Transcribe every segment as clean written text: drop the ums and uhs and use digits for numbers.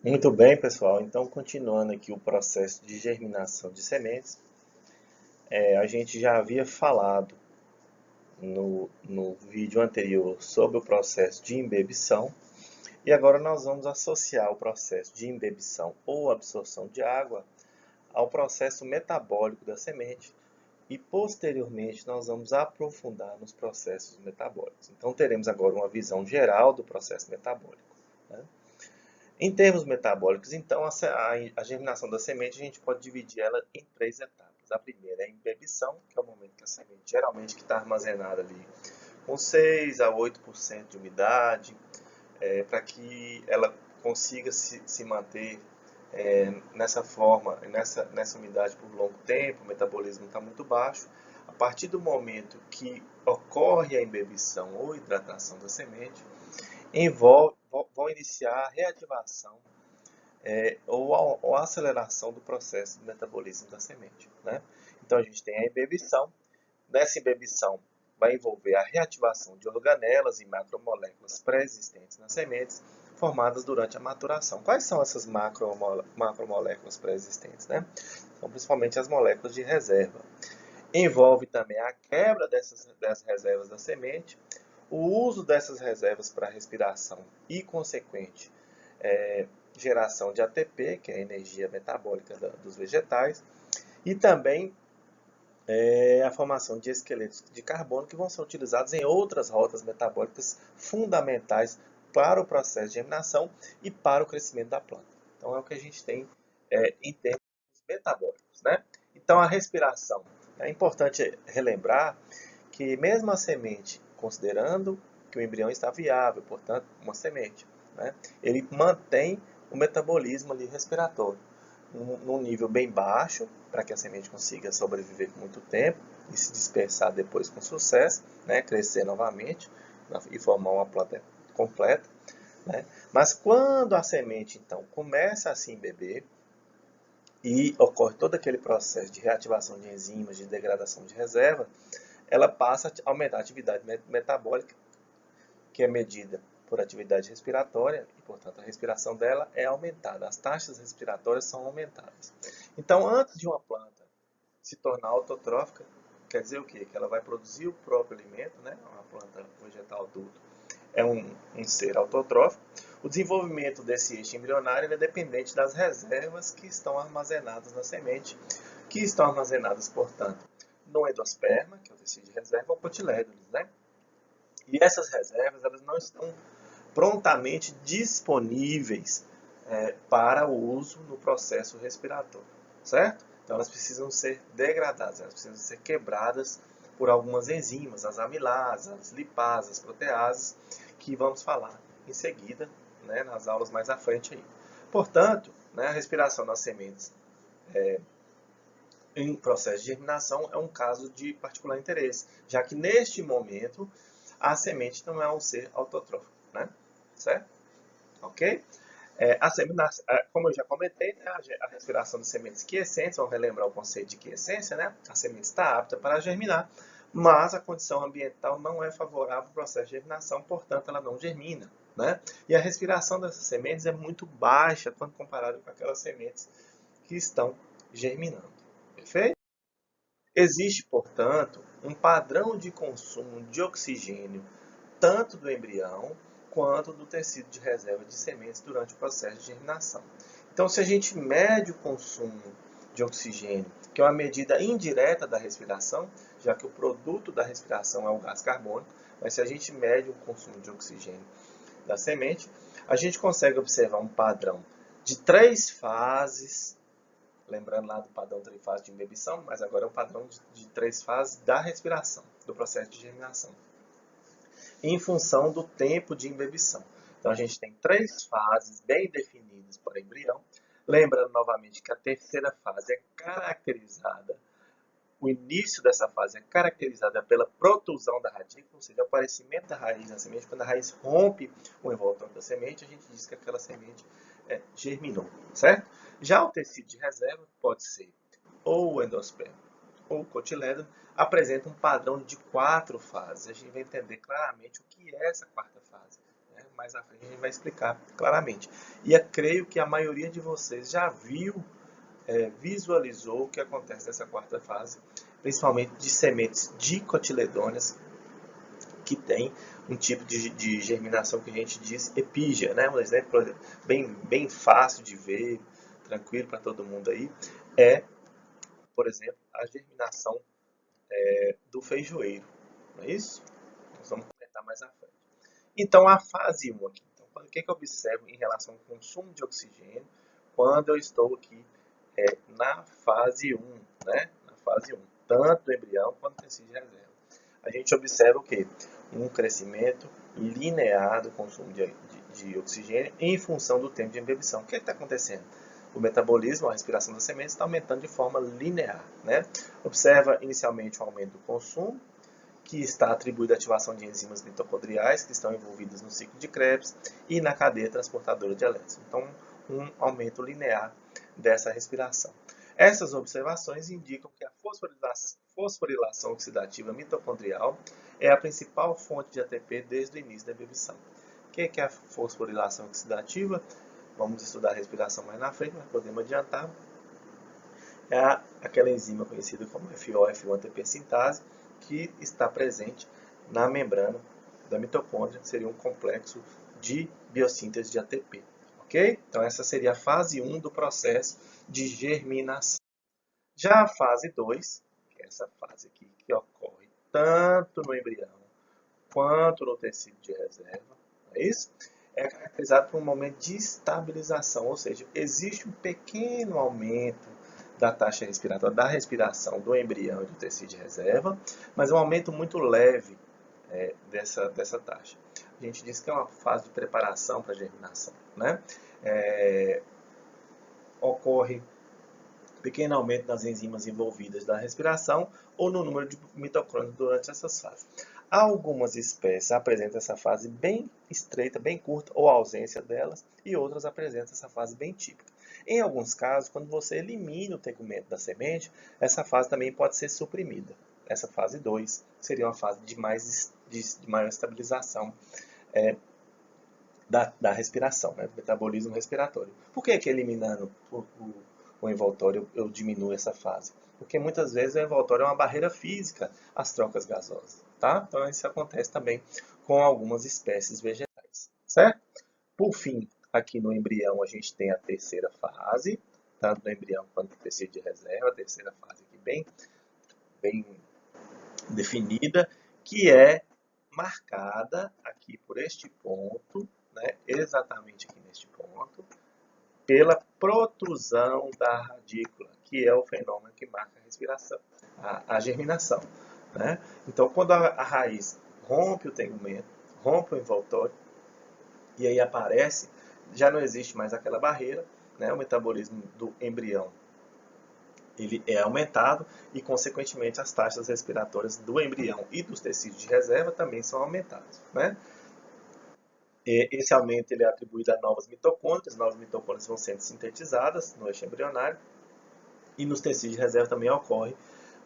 Muito bem, pessoal. Então, continuando aqui o processo de germinação de sementes, a gente já havia falado no vídeo anterior sobre o processo de imbebição e agora nós vamos associar o processo de imbebição ou absorção de água ao processo metabólico da semente e posteriormente nós vamos aprofundar nos processos metabólicos. Então, teremos agora uma visão geral do processo metabólico, né? Em termos metabólicos, então, a germinação da semente, a gente pode dividir ela em três etapas. A primeira é a imbebição, que é o momento que a semente geralmente está armazenada ali com 6 a 8% de umidade, para que ela consiga se manter nessa forma, nessa umidade por longo tempo, o metabolismo está muito baixo. A partir do momento que ocorre a imbebição ou hidratação da semente, vão iniciar a reativação ou a aceleração do processo de metabolismo da semente, né? Então a gente tem a imbebição. Nessa imbebição vai envolver a reativação de organelas e macromoléculas pré-existentes nas sementes formadas durante a maturação. Quais são essas macromoléculas pré-existentes, né? São principalmente as moléculas de reserva. Envolve também a quebra dessas reservas da semente, o uso dessas reservas para respiração e consequente geração de ATP, que é a energia metabólica dos vegetais, e também a formação de esqueletos de carbono que vão ser utilizados em outras rotas metabólicas fundamentais para o processo de germinação e para o crescimento da planta. Então é o que a gente tem em termos metabólicos, né? Então a respiração. É importante relembrar que mesmo a semente, considerando que o embrião está viável, portanto, uma semente, né, ele mantém o metabolismo ali respiratório num nível bem baixo, para que a semente consiga sobreviver por muito tempo e se dispersar depois com sucesso, né, crescer novamente e formar uma planta completa, né? Mas quando a semente então começa a se embeber e ocorre todo aquele processo de reativação de enzimas, de degradação de reserva, ela passa a aumentar a atividade metabólica, que é medida por atividade respiratória, e portanto a respiração dela é aumentada, as taxas respiratórias são aumentadas. Então, antes de uma planta se tornar autotrófica, quer dizer o quê? Que ela vai produzir o próprio alimento, né? Uma planta vegetal adulta é um ser autotrófico. O desenvolvimento desse eixo embrionário é dependente das reservas que estão armazenadas na semente, que estão armazenadas, portanto, no endosperma, que é o tecido de reserva, ou cotilédones, né? E essas reservas elas não estão prontamente disponíveis para o uso no processo respiratório, certo? Então elas precisam ser degradadas, elas precisam ser quebradas por algumas enzimas, as amilasas, as lipasas, as proteases, que vamos falar em seguida, né, nas aulas mais à frente aí. Portanto, né, a respiração das sementes em processo de germinação é um caso de particular interesse, já que neste momento a semente não é um ser autotrófico, né? Certo? Ok? Como eu já comentei, né, a respiração de sementes quiescentes, vamos relembrar o conceito de quiescência, né? A semente está apta para germinar, mas a condição ambiental não é favorável ao processo de germinação, portanto ela não germina, né? E a respiração dessas sementes é muito baixa quando comparado com aquelas sementes que estão germinando. Perfeito? Existe, portanto, um padrão de consumo de oxigênio tanto do embrião quanto do tecido de reserva de sementes durante o processo de germinação. Então, se a gente mede o consumo de oxigênio, que é uma medida indireta da respiração, já que o produto da respiração é o gás carbônico, mas se a gente mede o consumo de oxigênio da semente, a gente consegue observar um padrão de 3 fases. Lembrando lá do padrão trifásico de imbebição, mas agora é um padrão de 3 fases da respiração, do processo de germinação, em função do tempo de imbebição. Então a gente tem 3 fases bem definidas para o embrião. Lembrando novamente que a terceira fase é caracterizada, o início dessa fase é caracterizada pela protusão da radícula, ou seja, o aparecimento da raiz na semente. Quando a raiz rompe o envoltório da semente, a gente diz que aquela semente germinou, certo? Já o tecido de reserva pode ser ou o endosperma ou o cotilédone, apresenta um padrão de 4 fases. A gente vai entender claramente o que é essa quarta fase, né, mais à frente a gente vai explicar claramente. E eu creio que a maioria de vocês já viu, visualizou o que acontece nessa quarta fase, principalmente de sementes dicotiledôneas, que tem um tipo de germinação que a gente diz epígea, né? Um exemplo bem fácil de ver, tranquilo para todo mundo aí, é, por exemplo, a germinação do feijoeiro, não é isso? Nós vamos comentar mais à frente. Então, a fase 1 aqui. Então, o que eu observo em relação ao consumo de oxigênio quando eu estou aqui na fase 1, né? Na fase 1, tanto do embrião quanto do tecido de reserva. A gente observa o quê? Um crescimento linear do consumo de oxigênio em função do tempo de embebição. O que está acontecendo? O metabolismo, a respiração das sementes está aumentando de forma linear, né? Observa inicialmente o aumento do consumo, que está atribuído à ativação de enzimas mitocondriais que estão envolvidas no ciclo de Krebs e na cadeia transportadora de elétrons. Então, um aumento linear dessa respiração. Essas observações indicam que a fosforilação oxidativa mitocondrial é a principal fonte de ATP desde o início da ebulição. O que é a fosforilação oxidativa? Vamos estudar a respiração mais na frente, mas podemos adiantar. É aquela enzima conhecida como FO-F1-ATP sintase, que está presente na membrana da mitocôndria, que seria um complexo de biossíntese de ATP. Ok? Então, essa seria a fase 1 do processo de germinação. Já a fase 2, que é essa fase aqui, que ocorre tanto no embrião quanto no tecido de reserva, é isso? É caracterizado por um momento de estabilização, ou seja, existe um pequeno aumento da taxa respiratória, da respiração do embrião e do tecido de reserva, mas é um aumento muito leve dessa taxa. A gente diz que é uma fase de preparação para a germinação, né? Ocorre pequeno aumento nas enzimas envolvidas na respiração ou no número de mitocôndrias durante essas fases. Algumas espécies apresentam essa fase bem estreita, bem curta, ou ausência delas, e outras apresentam essa fase bem típica. Em alguns casos, quando você elimina o tegumento da semente, essa fase também pode ser suprimida. Essa fase 2 seria uma fase de maior estabilização da respiração, né, do metabolismo respiratório. Por que eliminando o envoltório eu diminuo essa fase? Porque muitas vezes o envoltório é uma barreira física às trocas gasosas, tá? Então isso acontece também com algumas espécies vegetais, certo? Por fim, aqui no embrião a gente tem a terceira fase, tanto no embrião quanto no tecido de reserva, a terceira fase aqui bem definida, que é marcada aqui por este ponto, né, exatamente aqui neste ponto, pela protrusão da radícula, que é o fenômeno que marca a respiração, a germinação, né? Então, quando a raiz rompe o tegumento, rompe o envoltório, e aí aparece, já não existe mais aquela barreira, né? O metabolismo do embrião ele é aumentado e, consequentemente, as taxas respiratórias do embrião e dos tecidos de reserva também são aumentadas, né? Esse aumento ele é atribuído a novas mitocôndrias vão sendo sintetizadas no eixo embrionário, e nos tecidos de reserva também ocorre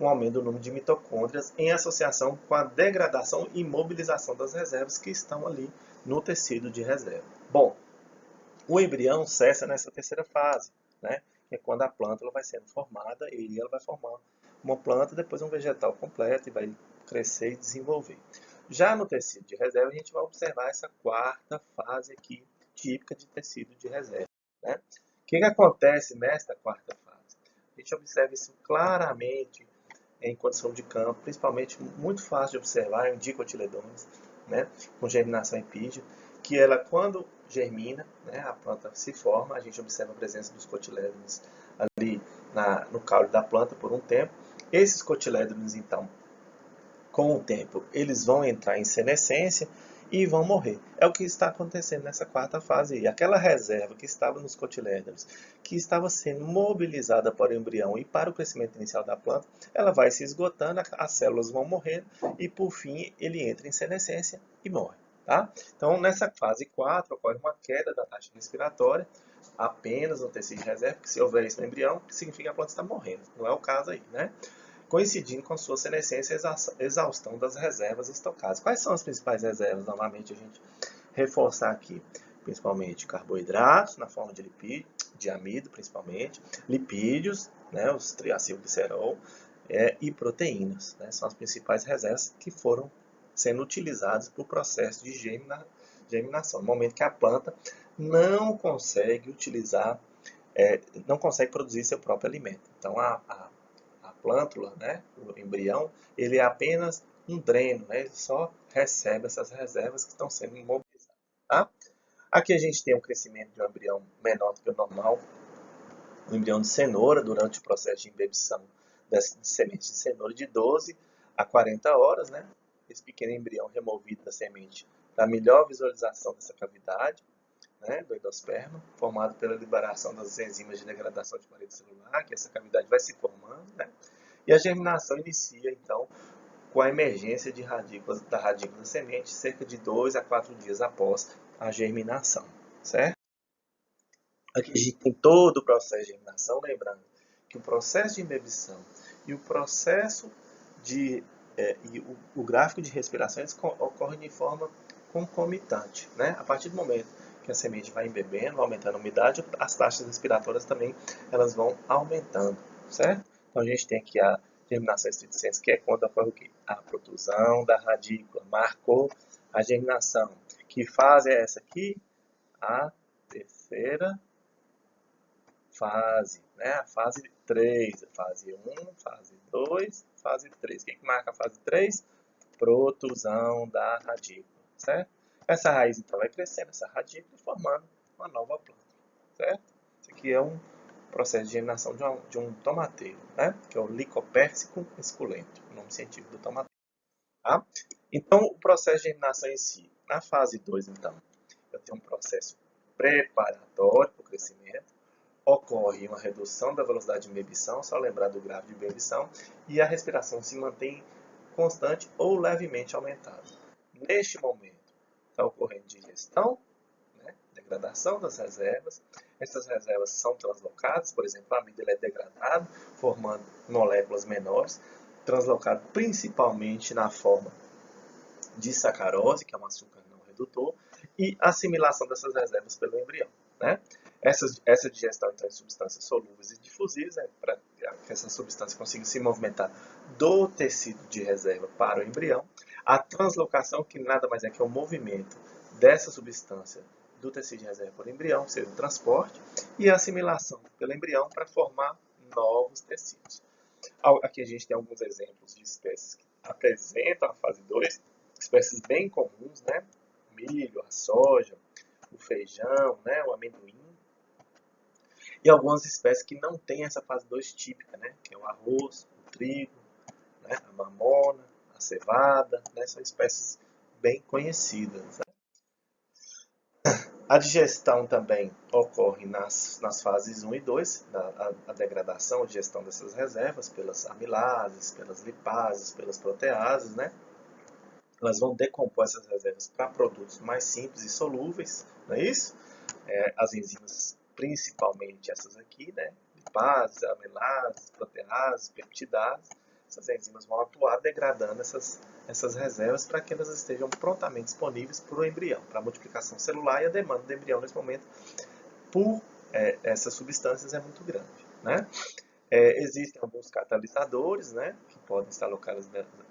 um aumento do número de mitocôndrias em associação com a degradação e mobilização das reservas que estão ali no tecido de reserva. Bom, o embrião cessa nessa terceira fase, né? Que é quando a planta ela vai sendo formada e ela vai formar uma planta, depois um vegetal completo e vai crescer e desenvolver. Já no tecido de reserva, a gente vai observar essa quarta fase aqui, típica de tecido de reserva, né? O que acontece nesta quarta fase? A gente observa isso claramente em condição de campo, principalmente muito fácil de observar em dicotiledôneas, né, com germinação epígea, que ela, quando germina, né, a planta se forma, a gente observa a presença dos cotilédones ali no caule da planta por um tempo. Esses cotilédones, então, com o tempo, eles vão entrar em senescência e vão morrer. É o que está acontecendo nessa quarta fase. E aquela reserva que estava nos cotilédones, que estava sendo mobilizada para o embrião e para o crescimento inicial da planta, ela vai se esgotando, as células vão morrendo e, por fim, ele entra em senescência e morre. Tá? Então, nessa fase 4, ocorre uma queda da taxa respiratória, apenas no tecido de reserva, porque se houver isso no embrião, significa que a planta está morrendo. Não é o caso aí, né? Coincidindo com sua senescência e exaustão das reservas estocadas. Quais são as principais reservas? Novamente, a gente reforçar aqui, principalmente carboidratos na forma de lipídio, de amido principalmente, lipídios, né, os triacilglicerol, e proteínas, né, são as principais reservas que foram sendo utilizadas para o processo de germinação, no momento que a planta não consegue utilizar, não consegue produzir seu próprio alimento. Então a plântula, né, o embrião, ele é apenas um dreno, né, ele só recebe essas reservas que estão sendo imobilizadas. Tá? Aqui a gente tem um crescimento de um embrião menor do que o normal, um embrião de cenoura durante o processo de embebição de semente de cenoura de 12 a 40 horas, né? Esse pequeno embrião removido da semente para melhor visualização dessa cavidade, né, do endosperma, formado pela liberação das enzimas de degradação de parede celular, que essa cavidade vai se formando, né? E a germinação inicia, então, com a emergência de radículas, da radícula da semente, cerca de 2 a 4 dias após a germinação, certo? Aqui a gente tem todo o processo de germinação, lembrando que o processo de embebição e o processo de o gráfico de respiração ocorrem de forma concomitante, né? A partir do momento que a semente vai embebendo, vai aumentando a umidade, as taxas respiratórias também elas vão aumentando, certo? Então a gente tem aqui a germinação estricta sensu, que é quando ocorre o quê? A protusão da radícula, marcou a germinação. Que fase é essa aqui? A terceira fase, né? A fase 3, fase 1, fase 2, fase 3. O que marca a fase 3? Protusão da radícula, certo? Essa raiz então vai crescendo, essa radícula, formando uma nova planta, certo? Isso aqui é um processo de germinação de um tomateiro, né? Que é o Lycoperdicum esculento, o nome científico do tomateiro. Tá? Então, o processo de germinação em si, na fase 2, então, eu tenho um processo preparatório para o crescimento, ocorre uma redução da velocidade de embebição, só lembrar do gráfico de embebição, e a respiração se mantém constante ou levemente aumentada. Neste momento, está ocorrendo digestão, né, degradação das reservas. Essas reservas são translocadas, por exemplo, a amido é degradado, formando moléculas menores, translocado principalmente na forma de sacarose, que é um açúcar não redutor, e assimilação dessas reservas pelo embrião, né? Essa digestão então, em substâncias solúveis e difusíveis, né, para que essa substância consiga se movimentar do tecido de reserva para o embrião. A translocação, que nada mais é que o movimento dessa substância do tecido de reserva para o embrião, ou seja, o transporte, e a assimilação pelo embrião para formar novos tecidos. Aqui a gente tem alguns exemplos de espécies que apresentam a fase 2, espécies bem comuns, né? Milho, a soja, o feijão, né? O amendoim. E algumas espécies que não têm essa fase 2 típica, né? Que é o arroz, o trigo, né? A mamona, a cevada, né? São espécies bem conhecidas. Né? A digestão também ocorre nas fases 1 e 2, a degradação, a digestão dessas reservas pelas amilases, pelas lipases, pelas proteases, né? Elas vão decompor essas reservas para produtos mais simples e solúveis, não é isso? As enzimas, principalmente essas aqui, né? Lipases, amilases, proteases, peptidases, essas enzimas vão atuar degradando essas reservas para que elas estejam prontamente disponíveis para o embrião, para a multiplicação celular, e a demanda do embrião nesse momento por essas substâncias é muito grande, né? Existem alguns catalisadores, né, que podem estar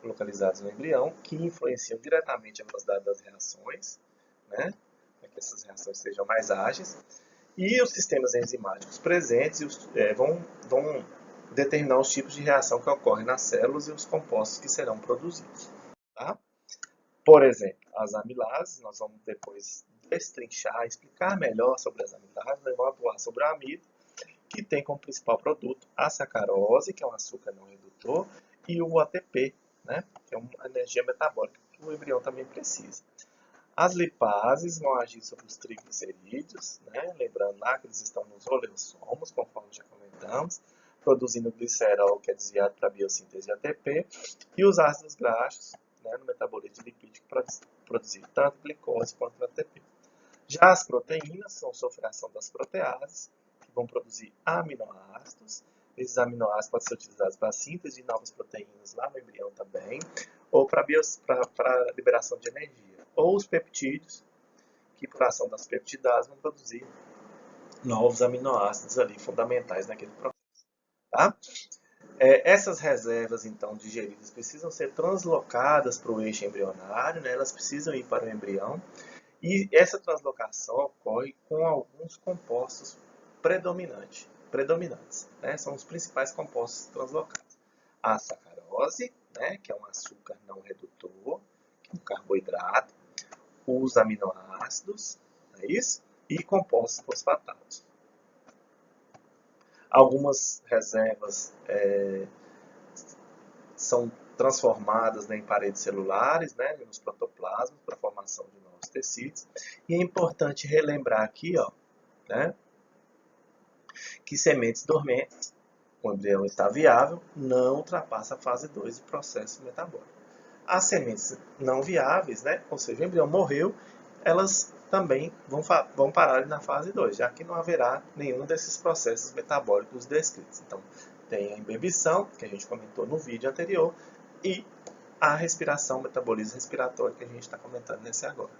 localizados no embrião, que influenciam diretamente a velocidade das reações, né, para que essas reações sejam mais ágeis. E os sistemas enzimáticos presentes vão determinar os tipos de reação que ocorrem nas células e os compostos que serão produzidos. Tá? Por exemplo, as amilases, nós vamos depois destrinchar, explicar melhor sobre as amilases, vamos atuar sobre o amido, que tem como principal produto a sacarose, que é um açúcar não redutor, e o ATP, né, que é uma energia metabólica que o embrião também precisa. As lipases vão agir sobre os triglicerídeos, né, lembrando lá que eles estão nos oleossomos, conforme já comentamos, produzindo glicerol, que é desviado para a biossíntese de ATP, e os ácidos graxos, né, no metabolismo lipídico, para produzir tanto glicose quanto ATP. Já as proteínas são sofração das proteases, que vão produzir aminoácidos. Esses aminoácidos podem ser utilizados para a síntese de novas proteínas lá no embrião também, ou para a liberação de energia. Ou os peptídeos, que por ação das peptidases vão produzir novos aminoácidos ali fundamentais naquele processo. Tá? Essas reservas, então, digeridas precisam ser translocadas para o eixo embrionário, né? Elas precisam ir para o embrião, e essa translocação ocorre com alguns compostos predominantes, né? São os principais compostos translocados. A sacarose, né? Que é um açúcar não redutor, que é um carboidrato, os aminoácidos, não é isso? E compostos fosfatados. Algumas reservas são transformadas, né, em paredes celulares, né, nos protoplasmas, para a formação de novos tecidos. E é importante relembrar aqui, ó, né, que sementes dormentes, o embrião está viável, não ultrapassa a fase 2 do processo metabólico. As sementes não viáveis, né, ou seja, o embrião morreu, elas também vão parar na fase 2, já que não haverá nenhum desses processos metabólicos descritos. Então, tem a imbibição, que a gente comentou no vídeo anterior, e a respiração, metabolismo respiratório, que a gente está comentando nesse agora.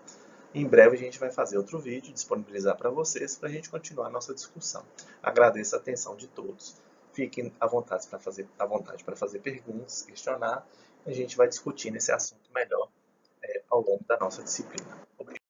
Em breve a gente vai fazer outro vídeo, disponibilizar para vocês, para a gente continuar a nossa discussão. Agradeço a atenção de todos. Fiquem à vontade para fazer perguntas, questionar. A gente vai discutir esse assunto melhor ao longo da nossa disciplina.